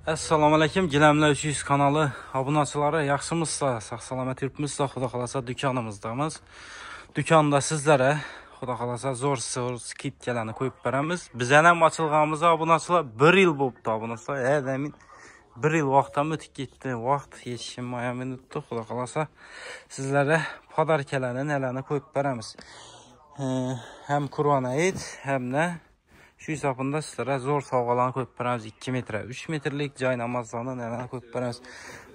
Assalamu alaykum. Giləmlər 300 kanalı abunəçiləri, yaxşımızsa, sağ-salamat yurtmuzsa, xuda xalasa dükanımızdamız. Dükanda sizlərə xuda xalasa zor skit gələni qoyub verəmiz. Bizənəm açılğanımıza abunəçilər 1 il olubdu abunəçilər. Həmin 1 il vaxtdan ötüb getdi. Vaxt yetişmaya minutdu. Xuda xalasa sizlərə padarkələrini, nələni qoyub verəmiz. Həm Qurana Eid, həm də şu hesabında sizlərə zor savğalarını qoyub verəmiz. 2 metrə, 3 metrlik cay namazlarını nələni qoyub verəmiz.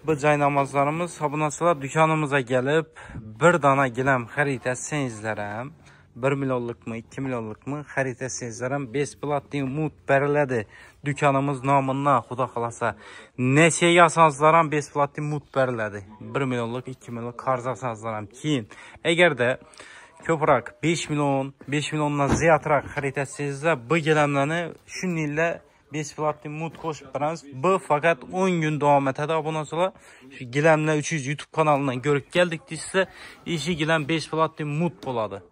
Bu cay namazlarımız abunəçilər dükanımıza gəlib bir dana giləm xəritə senzlərəm. 1 milyonluq mu, 2 milyonluq mu xəritə senzlərəm. Besplatlı mut bərilədi dükanımız namından xuda xalasa. Neçə yasansılaram besplatlı mut bərilədi. 1 milyonluq, 2 milyonluq qarzasansılaram. Keyin, əgər də köprak 5 milyondan ziyatrak xəritəsizdə bu giləmləni şun illə besplatlı mut qoşub verəmiz. Bu faqat 10 gün davam etədi abunəçilər. Şu giləmlə 300 YouTube kanalından görüb gəldik sizə. İşi giləm besplatlı mut boladı.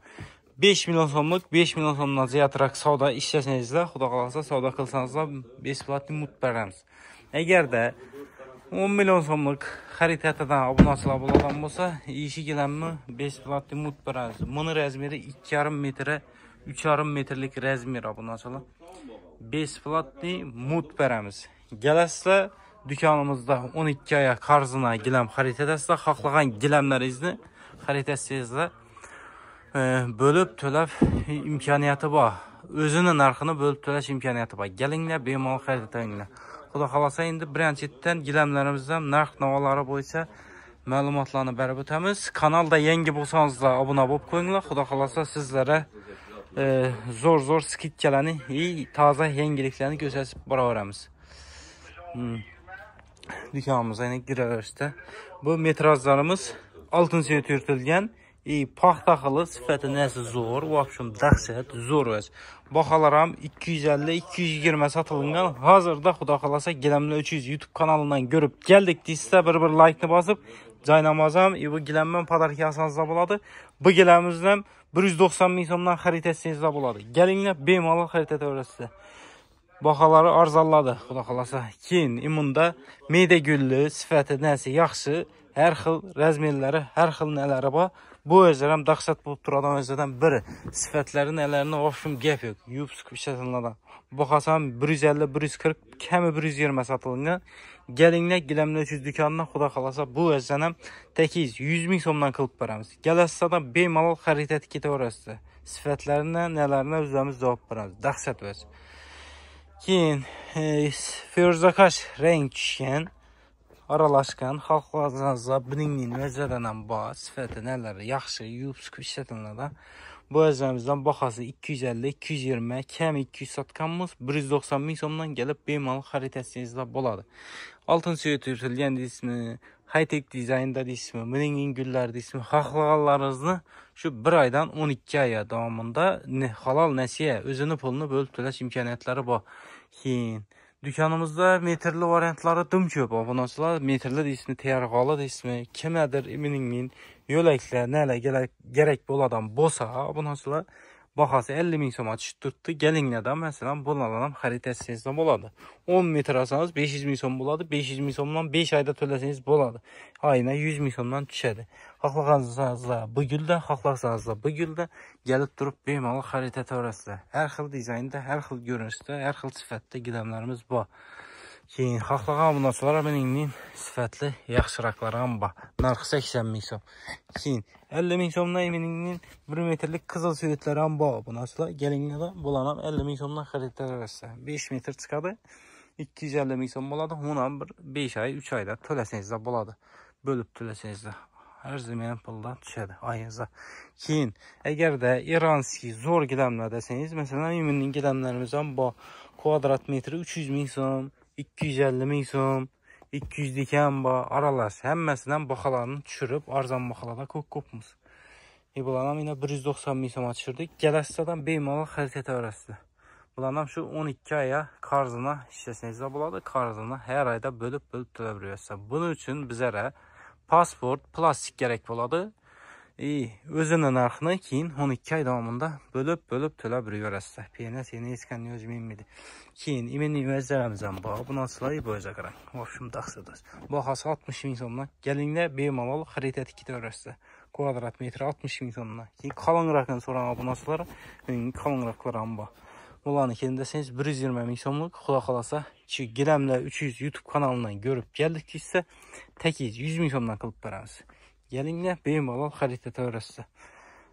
5 milyon somluq, 5 milyon somdan ziyatrak savda işləsənizlə, xuda qalasa savda qılsanızla besplatlı mut verəmiz. Əgər də 10 milyon somluq xəritədən abunəçilər buladan olsa, işi giləmmi besplatlı mut verəmiz. Bunun rəzmiri 2,5 metrə, 3,5 metrlik rəzmir abunəçilər. Besplatlı mut verəmiz. Gələsizlə dükanımızda 12 aya qarzına giləm xəritədəsizlə, xaqlağan giləmlərinizlə xəritəsizlə bölüb töləb imkaniyyatı var. Özünün narxını bölüb töləş imkaniyyatı var. Gəlinlə, bemal xəritəyinlə. Xuda xalasa indi branşitdən giləmlərimizdən narx navaları boyunca məlumatlarını bərib ötəmiz. Kanalda yengi bulsanız da abunə olub qoyunlar. Xuda xalasa sizlərə zor skit gələni, taza yengiliklərini göstərib bara verəmiz. Dükanımıza yine girərəşdə. Bu metrajlarımız altın suyu türtülgən. Paxtaxılı sifəti nəsi zor, vəbşum dəxsət, zor öz. Baxalaram 250-220 satılınqan. Hazırda xuda xalasa giləmlə 300 YouTube kanalından görüb gəldik deyilsə bir like-ni basıb caynamazam. Bu giləmmən padarki asanızda buladı. Bu giləmizdən 190 min somdan xəritəsinizdə buladı. Gəlinlə beymalı xəritədə öyrəsi. Baxaları arzalladı xuda xalasa. Keyin imunda meydə güllü, sifəti nəsi yaxşı, hər xil rəzmirləri, hər xil nələri var. Bu özlərəm daxsat bulub duradan özlərdən biri. Sifətlərin ələrinə ofşum gəf yox. Yub sıkıb işləsinlərdən. Baxasam 150-140, kəmi 120 satılınca. Gəlinlə giləmlə 300 dükanına xuda xalasa bu özlərəm təkiz 100 min somdan qılıb verəmiz. Gələsizdən beymalal xəritə etiketi orası. Sifətlərinə, nələrinə özlərimiz cavab verəmiz. Daxsat öz. Keyin Ferzakaş renk düşkən. Aralaşqan, xalqlarınızla bilinliyin vəzələnən bağ, sifəti nələri yaxşı, yuyub sıkıb işlətinlərdə. Bu vəzələrimizdən baxası 250-220, kəmi 200 satqanımız 190 min somdan gəlib beymalı xəritəsinizlə boladı. Altın suyu türtülgən ismi, high-tech dizaynda ismi, bilinliyin güllər ismi, xalqlarınızı şu 1 aydan 12 aya davamında halal nəsiyə, özünü pulunu bölüb töləş imkaniyyətləri var. Keyin dükanımızda metrli variantları dım köp abunəçilər. Metrli də ismi, teyarğalı da ismi, kəmədir, eminliyin, yöləklə, nələ gərək bu adam bosa abunəçilər. Baxası 50 min soma çıxdırdı. Gəlinlə də məsələn bunlardan xəritəsinizdə boladı. 10 metr alsanız 500 min som boladı. 500 min somdan 5 ayda töləsiniz boladı. Ayına 100 min somdan düşədi. Xaqlaqanızla bu güldə, xaqlaqsanızla bu güldə gəlib durub beymalı xəritə törəsilə. Hər xil dizaynda, hər xil görünüşdə, hər xil sifətdə giləmlərimiz var. Keyin xaqlağa abunəçilərə beningin sifətli yaxşıraqlarım var. Narxı 80 min som. Keyin 50 min somdan eminingin 1 metrlik qızıl süvetlərəm var abunəçilər. Gəlinlə də bulanam 50 min somdan xəritə törəsilə. 5 metr çıxadı. 250 min som boladı. Ona 5 ay, 3 ayda töləsinizdə boladı. Bölüb töləsinizdə. Hər zəmiyən puldan düşədi ayınıza. Keyin, əgər də İranski zor giləmlər desəniz, məsələn, üminin giləmlərimizdən bu kvadrat metri 300 min som, 250 min som, 200 dikən var, aralaş. Həmməsindən baxalarını düşürüb, arzan baxalarda qopmuş. Bulanam yine 190 min soma düşürdük. Gələsizdən beymalı xəritə öyrəsidir. Bulanam şu 12 aya qarzına işləsinizdə buladı. Qarzına hər ayda bölüb tölə biliyorsa. Bunun üçün bizərə pasport, plastik gərək boladı. Özünün narxını keyin 12 ay davamında bölüp tölə bilirəsizlər. Peynə seni iskan özümünmidi. Keyin imeni özlərimizdən bax. Bu nasıl bu özə qaran. Vəfşim daxsıdır. Baxası 60 min somdan. Gəlinlə bemalal xəritət 2 törəsizlər. Kvadrat metri 60 min somdan. Keyin qalın raqın soran bu nasıllar? Qalın raqlar bax. Bunların kendisiniz 120 min somluq. Xuda qalasa ki Giləmlə 300 YouTube kanalından görüb gəldiksə təkiz 100 min somdan qılıb verəmiz. Gəlinlə bemalal xəritətə öyrəsizlər.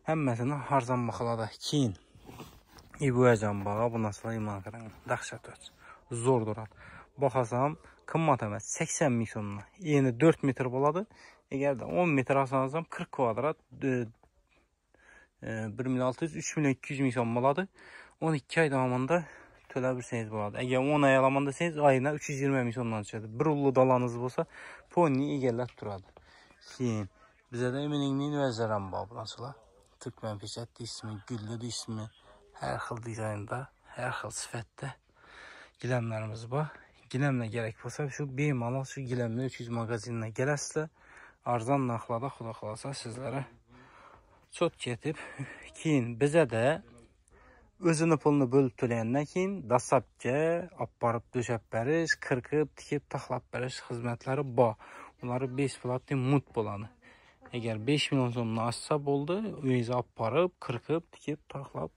Həmməsini arzan baxalada. Keyin bu əcan bağa bu nasıl iman qaran. Daxşat öz. Zor durar. Baxasam qımmat əməz 80 min somdan. Yeni 4 metr boladı. Əgər də 10 metr asanızam 40 kvadrat 1.600-3.200 min som boladı. 12 ay davamında tölə birseniz boladı. Əgər 10 ay alamanda deseniz ayına 320 min somdan çıxadı. Bir ullu dalanız olsa ponni egərlət duradı. Keyin bizə də eminliyin vəzərəm bax bulasılar. Türkmen peçət ismi, güllü ismi, hər xil dizaynda, hər xil sifətdə giləmlərimiz var. Giləmlə gərək olsa şu bemalal şu giləmlə 300 magazinlə gələsizlər. Arzan naxlada xuda qalasa sizlərə çox getib. Keyin bizə də özünü pulunu bölüb төлəyəndən keyin dasabca aparıb döşəb bəriz, qırqıb, tikib, taxlab bəriz xizmətləri var. Bunları 5 platlı mut bolanı. Əgər 5 milyon somunu açsa oldu, özü aparıb, qırqıb, tikib, taxlab,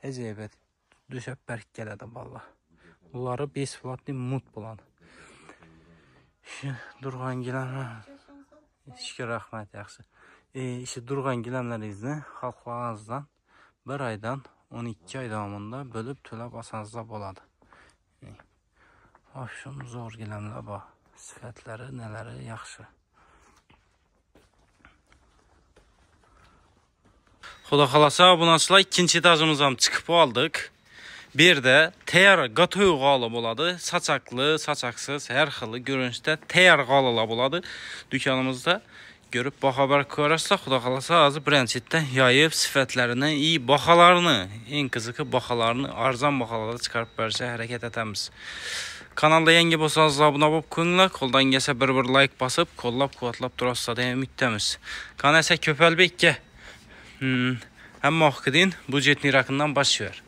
əzəbət döşəb bərk gələdə valla. Bunları 5 platlı mut bolanı. Durğan giləmlər. Şükür, rəhmət, yaxşı. Durğan giləmlərinizdə xalqlarınızdan bir aydan 12 ay davamında bölüb tölə basanızda boladı. Hoşum zor giləmlər bax. Sifətləri, nələri yaxşı. Xuda qalasa bunasıla ikinci etajımızdan çıxıb aldıq. Bir də təyər qatoyu qalıb oladı. Saçaqlı, saçaqsız, hər xilli görünüşdə təyər qalıb oladı. Dükkanımızda görüb baxabar görərsizlər. Xuda qalasa azı brendçitdən yayıb sifətlərindən iyi baxalarını, en qızıqı baxalarını arzan baxalarda çıxarıb bərsə hərəkət etəmiz. Kanalda yeni bolsanız abunə olub qoyunlar. Koldan gəlsə bir like basıb, kollab, quvvatlab durasızlar deyə ümiddəmiz. Qanəsə Köpəlbək gəl. Həmmə oxudun, bu jetni rakından baş ver.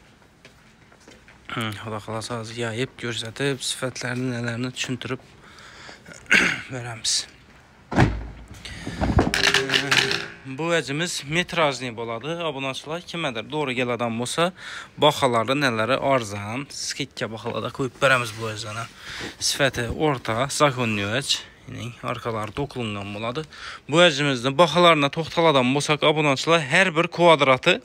Xuda qalasa azı yayıb, görsətib, sifətlərini, nələrini düşündürüb verəmiz. Bu vəcimiz metrajlı boladı. Abunəçilər kimədir? Doğru gəl adam olsa, baxalarda nələri arzan, skitkä baxalarda qoyub verəmiz bu vəcana. Sifəti orta, zakonlu vəc. Arkaları dokulundan boladı. Bu vəcimizdə baxalarına toxtaladan olsaq, abunəçilər hər bir kvadratı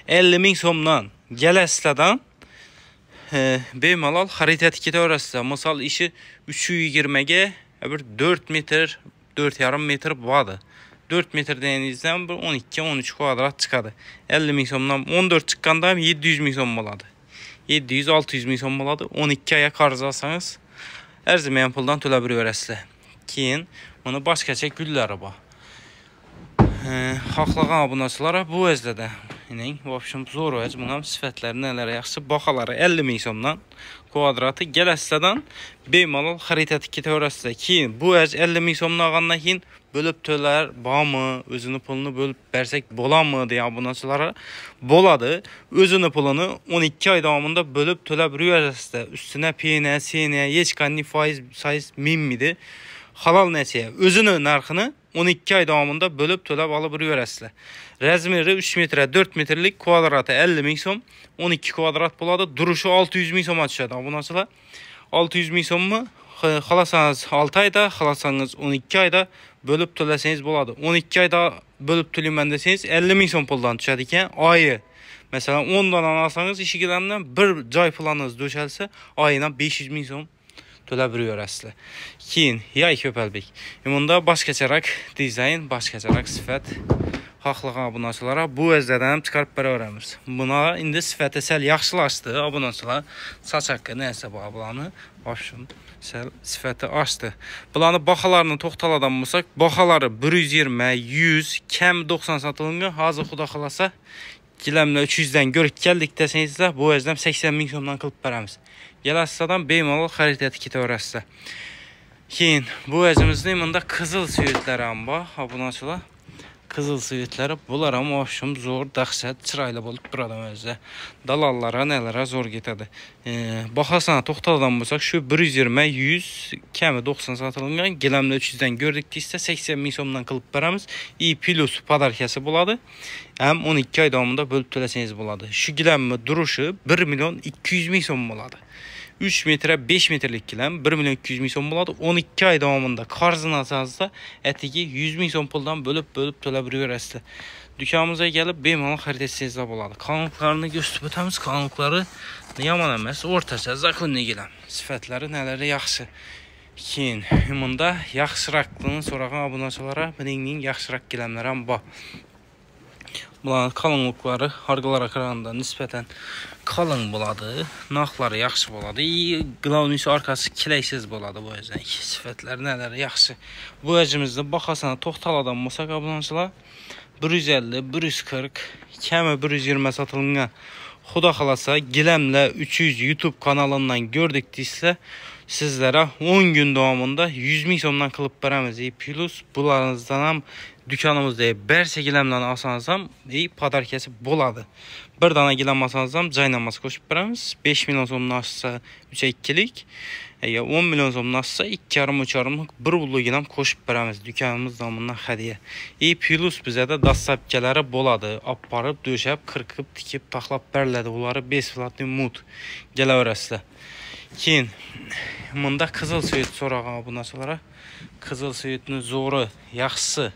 50 min somdan gələsilədən bemalal xəritət 2 öyrəsilə. Misal işi 320-ə 4 metr, 4,5 metr vardı. 4 metr denizdən 12-13 kvadrat çıxadı. 50 min somdan 14 çıxqanda 700 min som boladı. 700-600 min som boladı. 12 aya qarızarsanız ərziməyən puldan tölə bir verəsilə. Keyin bunu başqa çək gülləri var. Xalqlağan abunəçilərə bu vəzlədə. Vəbşim zor vəz. Bunun sifətləri nələrə yaxşı. Baxaları 50 min somdan kvadratı gələsilədən bemalal xəritət 2 törəsilə. Keyin bu vəz 50 min somdan ağandan keyin bölüb tölər, bağmı, özünü pulunu bölüb bərsək bolanmı deyə abunəçilərə boladı. Özünü pulunu 12 ay davamında bölüb tölə bir verəsilə. Üstünə peynə, senə, yeçqanlı faiz sayız minmidir. Halal nəçəyə özünün narxını 12 ay davamında bölüb töləb alıb verəsilə. Rəzmiri 3 metrə 4 metrlik kvadratı 50 min som, 12 kvadrat boladı. Duruşu 600 min soma düşədi abunəçilər. 600 min sommu xalasanız 6 ayda, xalasanız 12 ayda bölüb töləsəniz boladı. 12 ayda bölüb töləyəm desəniz 50 min som puldan düşədikən ayı. Məsələn 10 dana alsanız işi gedəndən bir cay planınız döşəlsə ayına 500 min som tölə bir verəsilə. Keyin yay Köpəlbək. Bunda baş keçərək dizayn, baş keçərək sifət xalqlığın abunəçilərə bu vəzlərdən çıxarıb bərə öyrəmiz. Buna indi sifəti səl yaxşılaşdı. Abunəçilər saç haqqı nəyəsə bağlanı. Başım səl sifəti açdı. Bunları baxalarını toxtaladan bulsaq, baxaları 120, 100, kəm 90 satılınca hazır xuda xalasa Giləmlə 300-dən görük gəldik desənizlə bu vəzdən 80 min somdan qılıb bərəmiz. Gələsizdən bemalal xəritəti 2 törəsilə. Keyin bu vəzimizdə imanda qızıl söyüdləri amba abunəçilər. qızıl svetləri. Bunlar amma vəbşum zor, dəhşət, çıraylı olub burada özə. Dalallara, nələrə zor getədi. Baxasana toxtaladan bulsaq, şu 120, 100, kəmi 90 satılınqan, giləmlə 300-dən gördükdə 80 min somdan qılıb bərəmiz. Plus padarkəsi buladı. Həm 12 ay davamında bölüb tələsəniz buladı. Şu giləmlə duruşu 1 milyon 200 min som buladı. 3 metre 5 metrelik giləm 1 milyon 200 min som buladı. 12 ay davamında karzın asasında ətiki 100 min som puldan bölüb tölə bilirəsdə. Dükanımıza gəlib bemalın xəritəsiz buladı. Kanunlarını göstərib ötəmiz. Kanunları yaman əməz, ortaca, zakonlu giləm. Sifətləri nələri yaxşı. Keyin, bunda yaxşıraqlının sorağı abunəçilərə bilinin yaxşıraq giləmlərəm var. Bunların kalınlıqları arqalara qırağında nisbətən kalın buladı. Naxları yaxşı buladı. Qlavnisi arkası kiləksiz buladı bu özən. Sifətləri nələri yaxşı. Bu əcimizdə baxasana toxtaladan musaq abunəçilər 150, 140, kəmi 120 satılınca xuda xalasa giləmlə 300 YouTube kanalından gördükdiysə sizlərə 10 gün davamında 100 min somdan qılıb bərəmiz. Plus bunlarınızdan ham dükanımızda bərsə giləmlə alsanızam padarkəsi buladı. Bir dana giləm alsanızam caynaması qoşub bərəmiz. 5 milyon somdan aşsa 3'e 2'lik. 10 milyon somdan aşsa 2,5-3,5 bir bullu giləm qoşub bərəmiz. Dükanımız damından xədiyə. Plus bizə də dassapkələri buladı. Aparıb, döşəb, qırqıb, tikib, taxlab bərlədi. Bunları 5 flatlı mut gələ öyrəsilə. Keyin, bunda qızıl söyüt sorağı abunəçilərə. Qızıl söyütünün zoru, yaxşısı.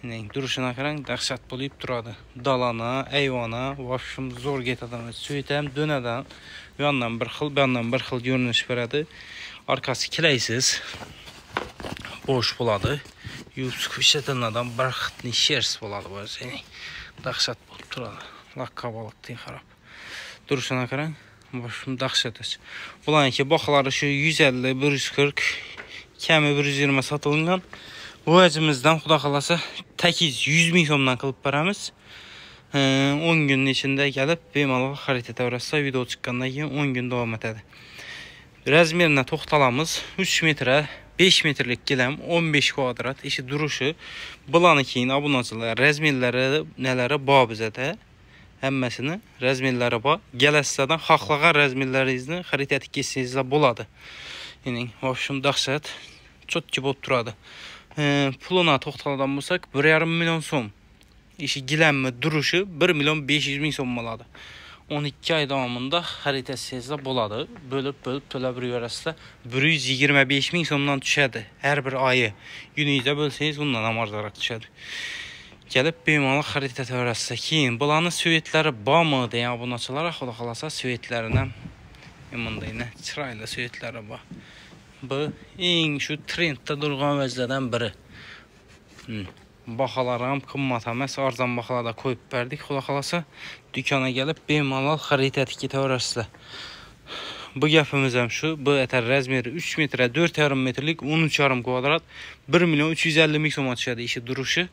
Duruşuna qaran dəhşət bulub duradı. Dalana, eyvana, vəbşum zor getədən. Söyütəm dönədən, yandan bir xil görünüş verədi. Arkası kiləksiz, boş buladı. Yusuf işlətənlərdən bir xitni şers buladı. Dəhşət bulub duradı. Laqqa balıqdı, xarab. Duruşuna qaran. Başım dəhşətdir. Bunların ki, baxıları şu 150, 140, kəmi 120 satılınqan. Bu əcimizdən xuda xalası təkiz 100 min somdan qılıb bərəmiz. 10 günün içində gəlib bemalı xəritə öyrətsə video çıxqandan кейін 10 gün davam etədi. Rəzmerinə toxtalamız 3 metrə 5 metrelik giləm 15 kvadrat işi duruşu. Bulanı keyin abunəçilər rəzmirləri nələrə bağ bizədə. Həmməsini rəzmirləri var. Gələsədən xalqlağa rəzmirlərinizin xəritəti keçsinizlə buladı. Yəni, vəbşum dəhşət çox ki olub duradı. Puluna toxtaladan bulsaq 1,5 milyon som. İşi giləmmi duruşu 1 milyon 500 min som buladı. 12 ay davamında xəritəsizlə buladı. Bölüb tölə bir görəsilə 125 min somdan düşədi. Hər bir ayı. Günüyüzə bölsəyiz bundan amarlaraq düşədi. Gəlib bemalı xəritə öyrətsə keyin bulanın söyütləri bağmı deyən abunəçilərə xuda xalasa söyütlərindən imanda yine çıraylı söyütləri var. Bu en şu trenddə durğan vəzlərdən biri. Baxalarım qımmat əməs arzan baxalarda qoyub bərdik xuda xalasa dükana gəlib bemalı xəritə etiketə öyrətsə. Bu gəfimizəm şu, bu ətər rəzmeri 3 metrə 4,5 metrlik 13,5 kvadrat 1 milyon 350 min soma düşədi işi duruşu.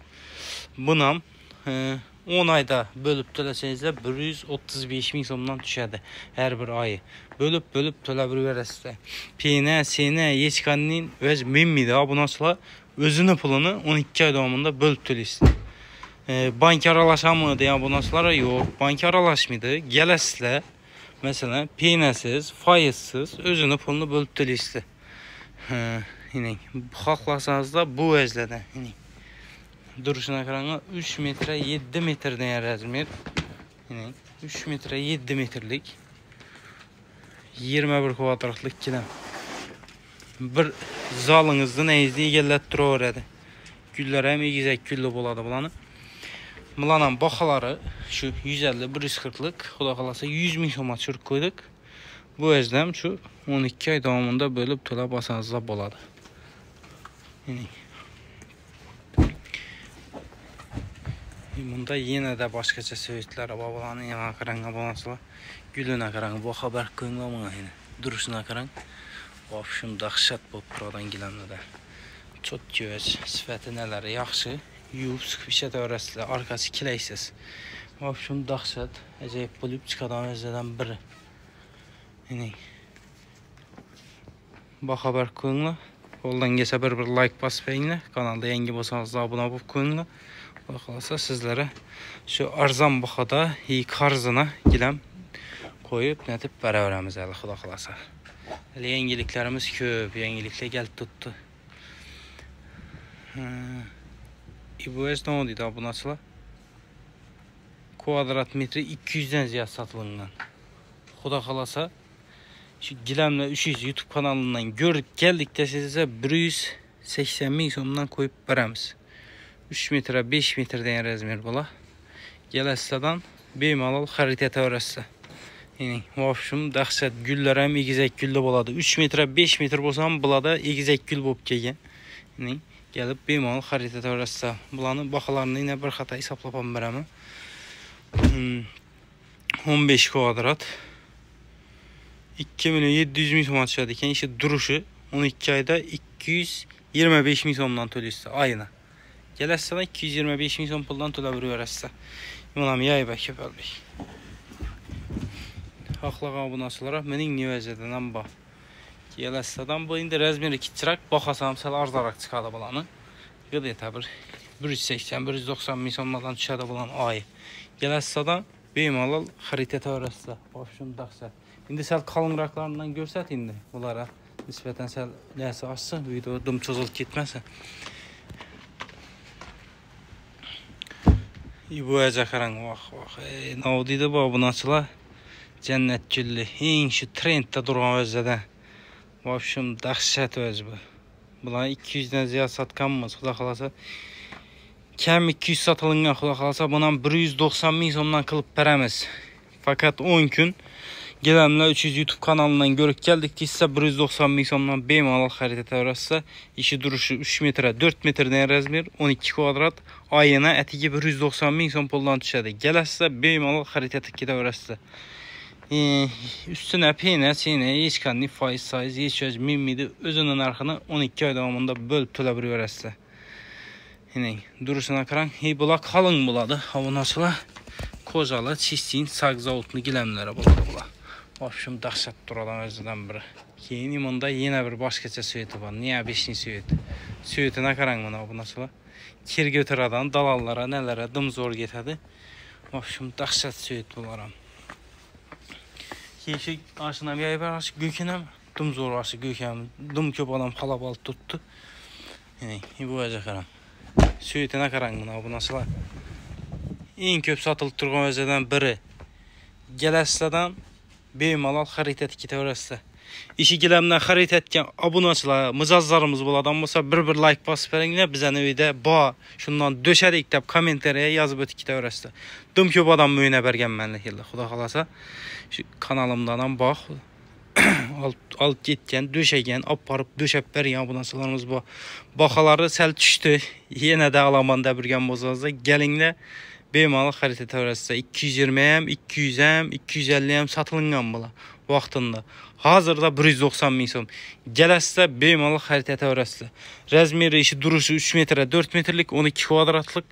Bunam 10 ayda bölüb tələsənizdə 135 min somdan düşədi hər bir ayı. Bölüb tölə bir verəsində. Peynə, senə, yeçkaninin öz minmidir abunəçilər özünün pulunu 12 ay davamında bölüb tölüsün. Bank aralaşamı deyən abunəçilərə yox, bank aralaşmıdır. Gələsilə, məsələn, peynəsiz, faizsiz özünün pulunu bölüb tölüsün. Xalqlasanız da bu vəzlədə. Duruşuna qaranğa 3 metre 7 metrdən rəzmir. 3 metre 7 metrlik 21 kvadratlıq giləm. Bir zalınızda nəyizdə egəllətdirə öyrədi. Güllər həm egizək güllü buladı bulanı. Bulanın baxaları şu 150, 140'lık xuda xalasa 100 min soma çürük qoyduq. Bu əzdəm şu 12 ay davamında bölüb tölə basanızda buladı. Bunda yenə də başqaca söyütləri var. Bulanın yana qaranğa bulanasılar. Gülünə qaranğa bu xəbər qoyunlamına yenə. Duruşuna qaranğa. Vəbşum dəhşət bu buradan giləmlə də. Çox göz, sifəti nələri yaxşı. Yuyub sıxıb işə öyrəsilə. Arkası kiləksiz. Vəbşum dəhşət. Əcəyib bulub çıxadan özlədən biri. Bu xəbər qoyunla. Yoldan geçə bir like bas bəyinlə. Kanalda yeni bolsanız abunə olub qoyunla. Baxalasa sizlərə şu arzan baxada karzına giləm koyup netip beraberimiz əli xuda xalasa. Hələ yeniliklərimiz köp, yeniliklə gəlib tutdu. Bu nə oldu da bu nasıla? Kvadrat metre 200'den ziyad satılığından. Xuda xalasa şu Giləmlə 300 YouTube kanalından görüp gəldik də sizə 180 min somdan koyup verəmiz. 3 metre 5 metreden razmer bola. Gələsidən bemalol xəritə öyrəsə. Yəni, vəbşum dəhşət güllərəm egizək güllə boladı. 3 metre 5 metr bolsam bulada egizək gül olub gələn. Yəni, gəlib bemalol xəritə öyrəsə. Bulanın baxalarını yine bir xata hesablapam verəmə. 15 kvadrat 2.700.000 som çıxadı ikən işi duruşu 12 ayda 225 min somdan төлüysə ayına. Gələsindən 225 min som puldan tölə verərsə. İmanam yay bək köpəlbək. Haqlağa bu nasılara mənim nüvəzədənəm bax. Gələsindən bu indi razmeri kiçirək baxasam səl arzaraq çıxadı bulanı. Qıdı təbir 180-190 min somdan çıxadı bulan ayı. Gələsindən bemalol xəritə öyrəsə. Başım dağsə. İndi səl qalınraqlarından görsət indi bunlara. Nisbətən səl nəsə açsın, video dımçozul getməsin. Bu əcəxərən vax. Nə oldu bu nasıla? Cənnət güllü. En şu trenddə duran özədən. Vəbşum dəhşət öz bu. Bunlar 200'den ziyad satqanmız. Xuda xalasa. Kəm 200 satılınca xuda xalasa bundan 190 min somdan qılıb verəmiz. Fakat 10 gün Giləmlə 300 YouTube kanalından görüp gəldik ki, sizə 190 min somdan bemalol xəritə öyrəsə, işi duruşu 3 metre 4 metreden razmer 12 kvadrat ayına ətigi 190 min som puldan düşədi. Gələsisə bemalol xəritə tikkidə öyrəsə. Üstünə peynə, çeynə, heç kanlı faiz sayız, heç öz mimmidi özünün arxını 12 ay davamında bölüb tölə bir öyrəsə. Duruşuna qaran, bula qalın buladı. Hava nasıla? Kozalı, çistiyin, sağzavoltunu Giləmlərə buladı bula. Vəbşum dəhşət duradan özüdən biri. Keyin imanda yenə bir başqaca süyeti var. Niyə 5-ci süyeti? Süyetinə qaran buna bu nasıla? Kir götürədən dalallara, nələrə dım zor getədi. Vəbşum dəhşət süyet bularam. Keşik aşınam yayıbar aşı gökənəm. Dım zor aşı gökənəm. Dım köp adam xalabal tutdu. Bu əcəxərəm. Süyetinə qaran buna bu nasıla? En köp satılıb turğan özədən biri. Gələsidən bemalol xəritə tikitə öyrəsə. İşi Giləmdən xəritə etkən abunəçilər, mızazlarımız buladan olsa bir like basıb verin. Bizə növdə şundan döşədik deyib kommentariya yazıb tikitə öyrəsə. Dım köp adam müyünə bərgənmənlik yılda. Xuda xalasa şu kanalımdan bax. Alt getgən, döşəgən, aparıb döşəb bərgən abunəçilərimiz bu. Baxaları səl düşdü. Yenə də alaman dəbirgən bozazda. Gəlinlə bemalol xəritə öyrəsə 220'm, 200'em, 250'em satılıngan bula vaxtında. Hazırda 190 min som. Gələsisə bemalol xəritə öyrəsə. Razmeri işi duruşu 3 metre 4 metrlik 12 kvadratlıq.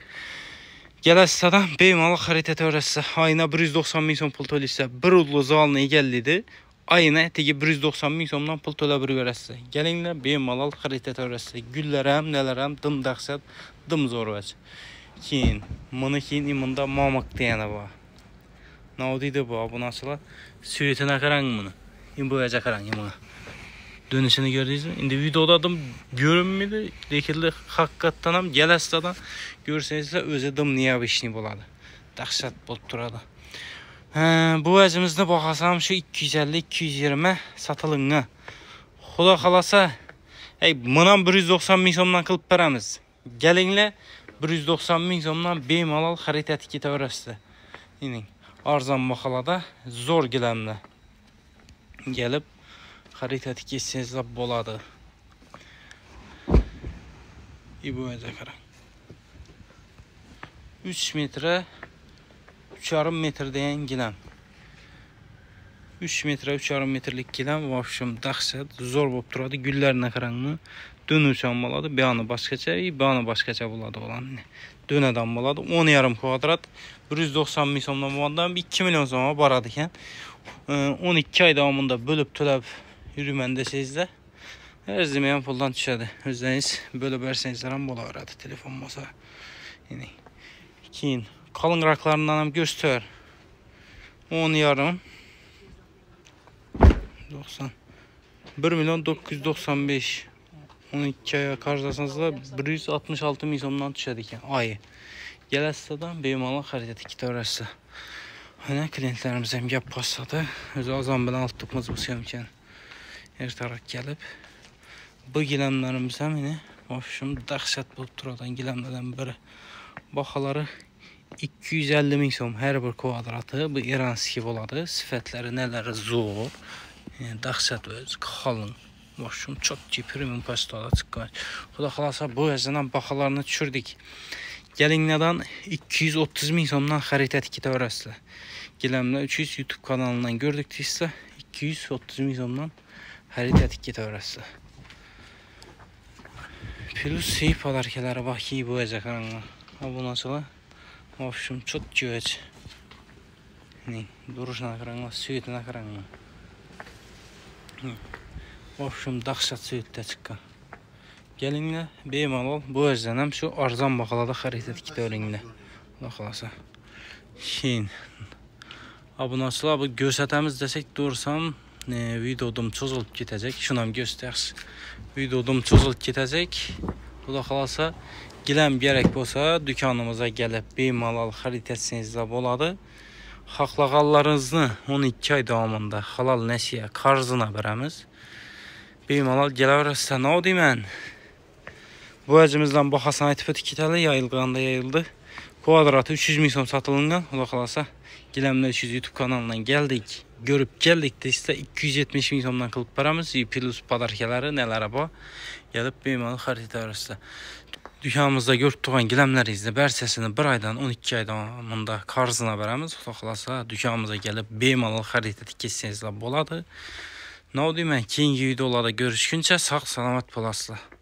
Gələsidən bemalol xəritə öyrəsə. Ayına 190 min som pul töləsə. Bir udlu zalını gəllidir. Ayına tegi 190 min somdan pul tölə bir öyrəsə. Gəlinlə bemalol xəritə öyrəsə. Güllərəm, nələrəm, dım dəhşət, dım zor vəc. Keyin, bunu keyin imında mamaq deyəni var. Nə oldu bu nasıla? Süyetinə qaran bunu. Bu əcə qaran imına. Dönüşünü gördünüz mü? İndi videoda adım görünmedi. Dekildi haqqatdanam, gələsidən görsənizsə özü dım niyə işini buladı. Dəhşət bulub duradı. Bu vəcimizdə baxasam şu 250-220 satılınca. Xuda xalasa, bundan 190 min somdan qılıb verəmiz. Gəlinlə 190 min somdan bemalol xəritə tikitə öyrəsə. Arzan baxalada zor Giləmlə gəlib xəritə tikitsiniz boladı. Bu əcəxərə 3 metre 3,5 metr deyən Giləm. 3 metre 3,5 metrlik Giləm vəbşum dəhşət zor olub duradı. Güllərinə qaranmı? Dönüşən buladı, beyanı başqaca buladı olan. Dönədən buladı, 10,5 kvadrat, 190 min somdan bulandan 2 milyon soma baradı ikən. 12 ay davamında bölüb töləb yürüməndə sizdə. Hər ziməyən puldan düşədi. Özləriniz bölüb ərsənizlərən bola öyrədi telefon masa. Keyin qalınraqlarından ham göstər. 10 yarım. 90. 1.995. 12 aya qarşılasanızda 166 min somdan düşədi ekan ayı. Gələsizdən bemalın xərid etdik törəsi. Hani klientlərimiz hem gəp passadı. Özü azam bilen altdıqımız bu sömkən. Ertaraq gəlib. Bu giləmlərimiz hem yine başım dəhşət bulub duradan giləmlərdən biri. Baxaları 250 min som hər bir kvadratı. Bu İranski boladı. Sifətləri nələri zor. Yəni dəhşət öz qalın. Başım çok premium pastola çıxır. Xuda xalasa bu əzəndən baxalarını düşürdük. Gəlinlədən 230 min somdan xərid etdik törəslə. Giləmlə 300 YouTube kanalından gördük ise 230 min somdan xərid etdik törəslə. Plus seyip alarkələrə bax ki bu əzəqanına. Bundan sonra başım çok göç. Duruşuna qıranla, süyütünə qıranla. Başım dəhşət süyütdə çıxqa. Gəlinlə bemalol bu özlənəm şu arzan baxalada xərid etdik törənglə. Baxalasa. Şeyin. Abunasılar bu göstərəmiz desək dursam videodum çözülüb getəcək. Şunam göstərs. Videodum çözülüb getəcək. Bu da xalasa giləm gərək bolsa dükanımıza gəlib bemalol xərid etsəniz də boladı. Haqlağallarınızı 12 ay davamında halal nəsiyə qarzına verəmiz. Bemalol gələrsə nə o demən? Bu həcimizdən baxasan etipi tikitəli yayılğanda yayıldı. Kvadratı 300 min som satılından. O da xalasa Giləmlə 300 YouTube kanalından gəldik. Görüb gəldik də istə 270 min somdan qılıb paramız. Plus padarkələri nələrə bax. Gəlib bemalol xərid edərsə. Dükanımızda gördüyün giləmlərinizdə bərsəsini 1 aydan 12 ay davamında qarzına verəmiz. O da xalasa dükanımıza gəlib bemalol xərid edib keçsənizlə boladı. Nə o demən? Keyingi videolarda görüşküncə sağ salamat bolasınızlar.